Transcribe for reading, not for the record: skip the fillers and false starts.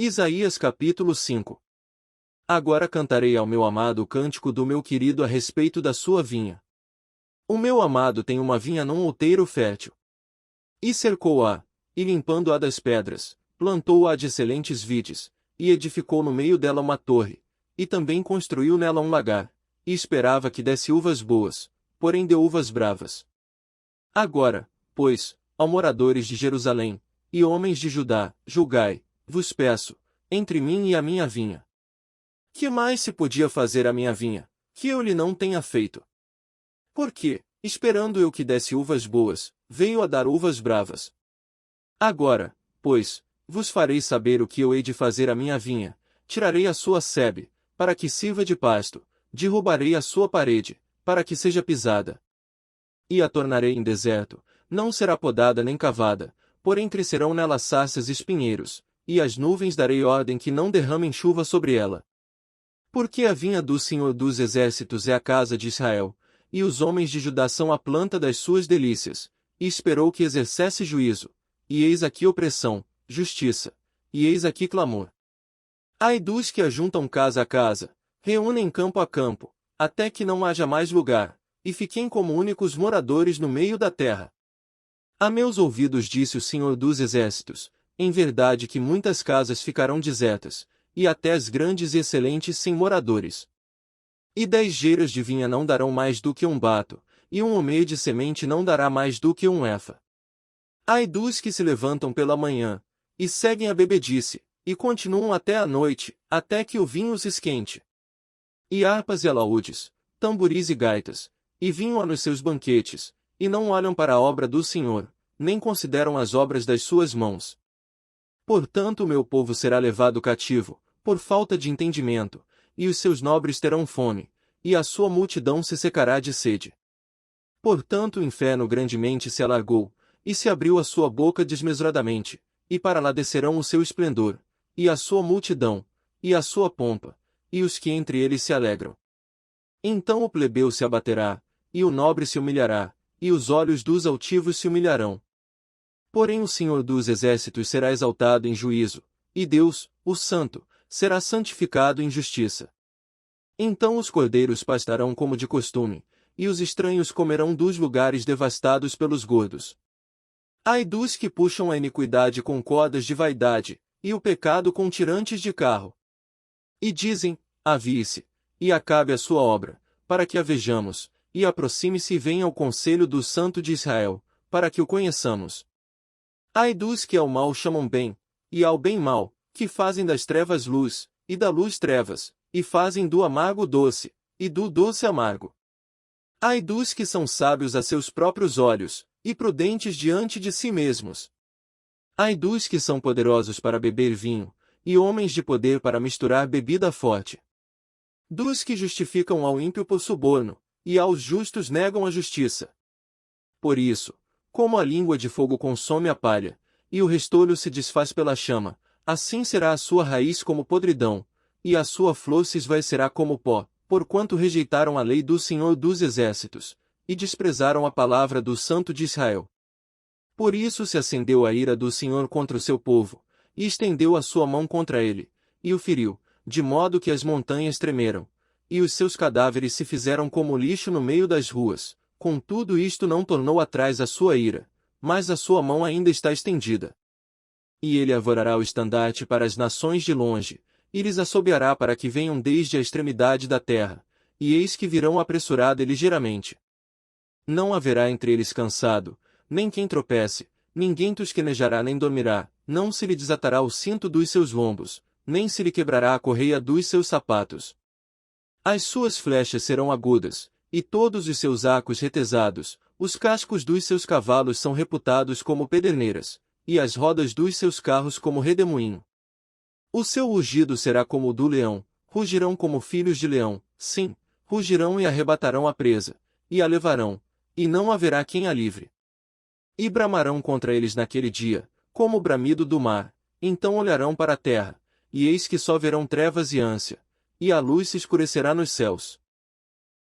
Isaías capítulo 5. Agora cantarei ao meu amado o cântico do meu querido a respeito da sua vinha. O meu amado tem uma vinha num outeiro fértil. E cercou-a, e limpando-a das pedras, plantou-a de excelentes vides, e edificou no meio dela uma torre, e também construiu nela um lagar, e esperava que desse uvas boas, porém deu uvas bravas. Agora, pois, ó moradores de Jerusalém, e homens de Judá, julgai, vos peço, entre mim e a minha vinha. Que mais se podia fazer à minha vinha, que eu lhe não tenha feito? Porque, esperando eu que desse uvas boas, veio a dar uvas bravas. Agora, pois, vos farei saber o que eu hei de fazer à minha vinha: tirarei a sua sebe, para que sirva de pasto, derrubarei a sua parede, para que seja pisada. E a tornarei em deserto, não será podada nem cavada, porém crescerão nela sarças e espinheiros, e às nuvens darei ordem que não derramem chuva sobre ela. Porque a vinha do Senhor dos Exércitos é a casa de Israel, e os homens de Judá são a planta das suas delícias, e esperou que exercesse juízo, e eis aqui opressão, justiça, e eis aqui clamor. Ai dos que ajuntam casa a casa, reúnem campo a campo, até que não haja mais lugar, e fiquem como únicos moradores no meio da terra. A meus ouvidos disse o Senhor dos Exércitos: em verdade que muitas casas ficarão desertas, e até as grandes e excelentes sem moradores. E 10 geiras de vinha não darão mais do que um bato, e um homer de semente não dará mais do que um efa. Ai dos que se levantam pela manhã, e seguem a bebedice, e continuam até a noite, até que o vinho se esquente. E harpas e alaúdes, tamboris e gaitas, e vinho há nos seus banquetes, e não olham para a obra do Senhor, nem consideram as obras das suas mãos. Portanto o meu povo será levado cativo, por falta de entendimento, e os seus nobres terão fome, e a sua multidão se secará de sede. Portanto o inferno grandemente se alargou, e se abriu a sua boca desmesuradamente, e para lá descerão o seu esplendor, e a sua multidão, e a sua pompa, e os que entre eles se alegram. Então o plebeu se abaterá, e o nobre se humilhará, e os olhos dos altivos se humilharão. Porém o Senhor dos Exércitos será exaltado em juízo, e Deus, o Santo, será santificado em justiça. Então os cordeiros pastarão como de costume, e os estranhos comerão dos lugares devastados pelos gordos. Ai dos que puxam a iniquidade com cordas de vaidade, e o pecado com tirantes de carro. E dizem: avie-se, e acabe a sua obra, para que a vejamos, e aproxime-se e venha ao conselho do Santo de Israel, para que o conheçamos. Ai dos que ao mal chamam bem, e ao bem mal, que fazem das trevas luz, e da luz trevas, e fazem do amargo doce, e do doce amargo. Ai dos que são sábios a seus próprios olhos, e prudentes diante de si mesmos. Ai dos que são poderosos para beber vinho, e homens de poder para misturar bebida forte. Dos que justificam ao ímpio por suborno, e aos justos negam a justiça. Por isso, como a língua de fogo consome a palha, e o restolho se desfaz pela chama, assim será a sua raiz como podridão, e a sua flor se esvaecerá como pó, porquanto rejeitaram a lei do Senhor dos Exércitos, e desprezaram a palavra do Santo de Israel. Por isso se acendeu a ira do Senhor contra o seu povo, e estendeu a sua mão contra ele, e o feriu, de modo que as montanhas tremeram, e os seus cadáveres se fizeram como lixo no meio das ruas. Contudo isto não tornou atrás a sua ira, mas a sua mão ainda está estendida. E ele avorará o estandarte para as nações de longe, e lhes assobiará para que venham desde a extremidade da terra, e eis que virão apressurada e ligeiramente. Não haverá entre eles cansado, nem quem tropece, ninguém tosquenejará nem dormirá, não se lhe desatará o cinto dos seus lombos, nem se lhe quebrará a correia dos seus sapatos. As suas flechas serão agudas, e todos os seus arcos retesados, os cascos dos seus cavalos são reputados como pederneiras, e as rodas dos seus carros como redemoinho. O seu rugido será como o do leão, rugirão como filhos de leão, sim, rugirão e arrebatarão a presa, e a levarão, e não haverá quem a livre. E bramarão contra eles naquele dia, como o bramido do mar, então olharão para a terra, e eis que só verão trevas e ânsia, e a luz se escurecerá nos céus.